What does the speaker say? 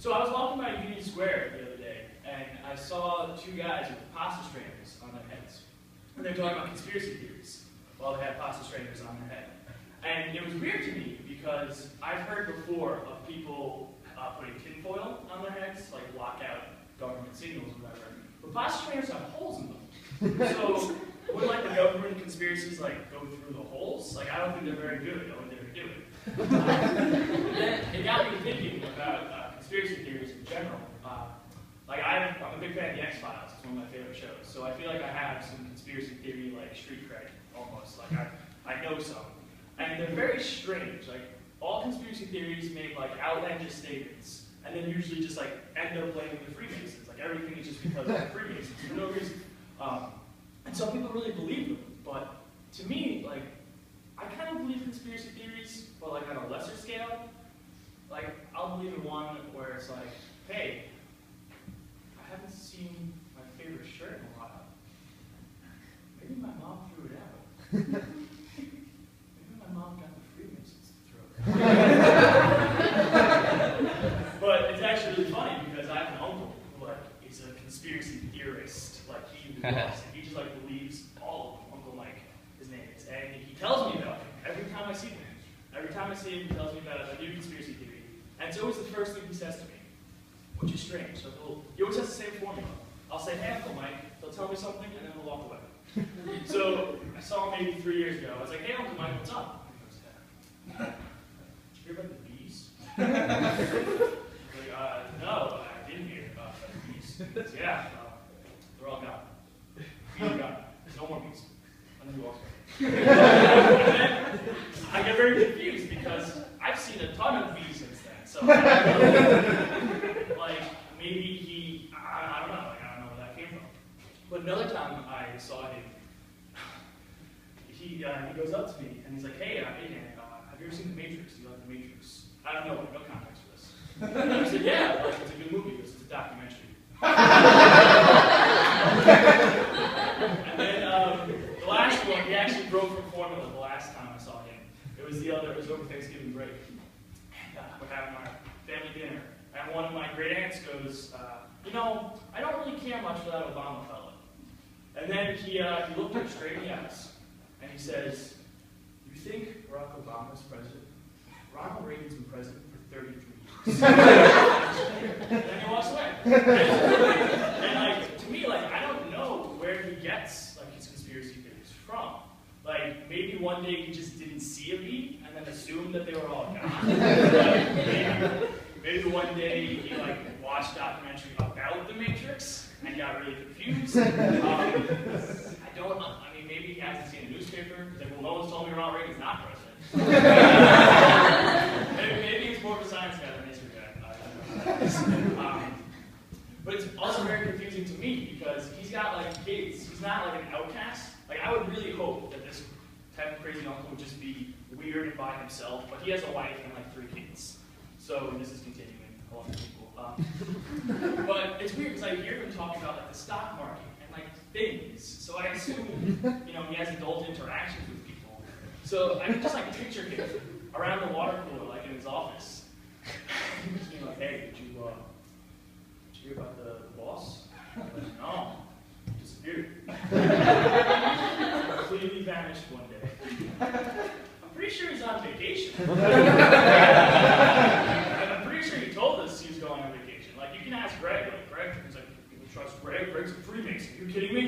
So I was walking by Union Square the other day, and I saw two guys with pasta strainers on their heads. And they're talking about conspiracy theories while they had pasta strainers on their head. And it was weird to me because I've heard before of people putting tinfoil on their heads, like block out government signals or whatever. But pasta strainers have holes in them. So would like the government conspiracies like go through the holes? Like I don't think they're very good at what they're doing. Then it got me thinking about conspiracy theories in general. Like I'm a big fan of the X-Files. It's one of my favorite shows. So I feel like I have some conspiracy theory like street cred almost. Like I know some, and they're very strange. Like all conspiracy theories make like outlandish statements, and then usually just like end up blaming the Freemasons. Like everything is just because of the Freemasons for no reason. And some people really believe them, but to me, like, I kind of believe conspiracy theories, but like on a lesser scale. Like, I'll believe in one where it's like, hey, I haven't seen my favorite shirt in a while. Maybe my mom threw it out. Maybe my mom got the Freemasons to throw it out. But it's actually really funny because I have an uncle who like is a conspiracy theorist. Like he loves it. He just like believes all of them. Uncle Mike, his name is, and he tells me about him every time I see him. Every time I see him, he tells me about a new conspiracy theory, and it's always the first thing he says to me, which is strange. So he always has the same formula. I'll say, "Hey, Uncle Mike," he'll tell me something, and then we'll walk away. So I saw him maybe 3 years ago. I was like, "Hey, Uncle Mike, what's up?" He goes, "Did you hear about the bees?" I was like, "No, I didn't hear about the bees." He goes, "Yeah. They're all gone. Bees are gone. There's no more bees." And then he walks away. And then I get very confused because I've seen a ton of bees since then. So, like, maybe I don't know. Like, I don't know where that came from. But another time I saw him, he goes up to me and he's like, "Hey, have you ever seen The Matrix? Do you like The Matrix?" I don't know, no context for this. And I said, "Yeah, like, it's a good movie because it's a documentary." And then the last one, he actually broke from formula the last time I saw him. It was over Thanksgiving break. And we're having our family dinner. And one of my great aunts goes, "You know, I don't really care much for that Obama fella." And then he looked her straight in the eyes, and he says, "You think Barack Obama's president? Ronald Reagan's been president for 33 years." And then he walks away. And like, to me, like, I don't know where he gets like his conspiracy theories from. Like, maybe one day he just didn't see a bee and then assumed that they were all gone. Maybe one day he like watched a documentary about the Matrix and got really confused. I mean, maybe he hasn't seen a newspaper. He's like, "Well, no one's told me Ronald Reagan's not president." Maybe he's more of a science guy than a history guy. But it's also very confusing to me because he's got like kids. He's not like an outcast. Like I would really hope that this type of crazy uncle would just be weird and by himself. But he has a wife and like 3 kids. So this is continuing along with people. But it's weird because I hear him talking about like the stock market and like things. So I assume he has adult interactions with people. So I can just like picture him around the water cooler like in his office. Just being like, "Hey, did you hear about the boss?" I'm like, "No, he disappeared." Completely vanished one day. I'm pretty sure he's on vacation. And I'm pretty sure he told us he was going on vacation. Like, you can ask Greg. Like, Greg, he's like, "People trust Greg. Greg's a Freemason. Are you kidding me?"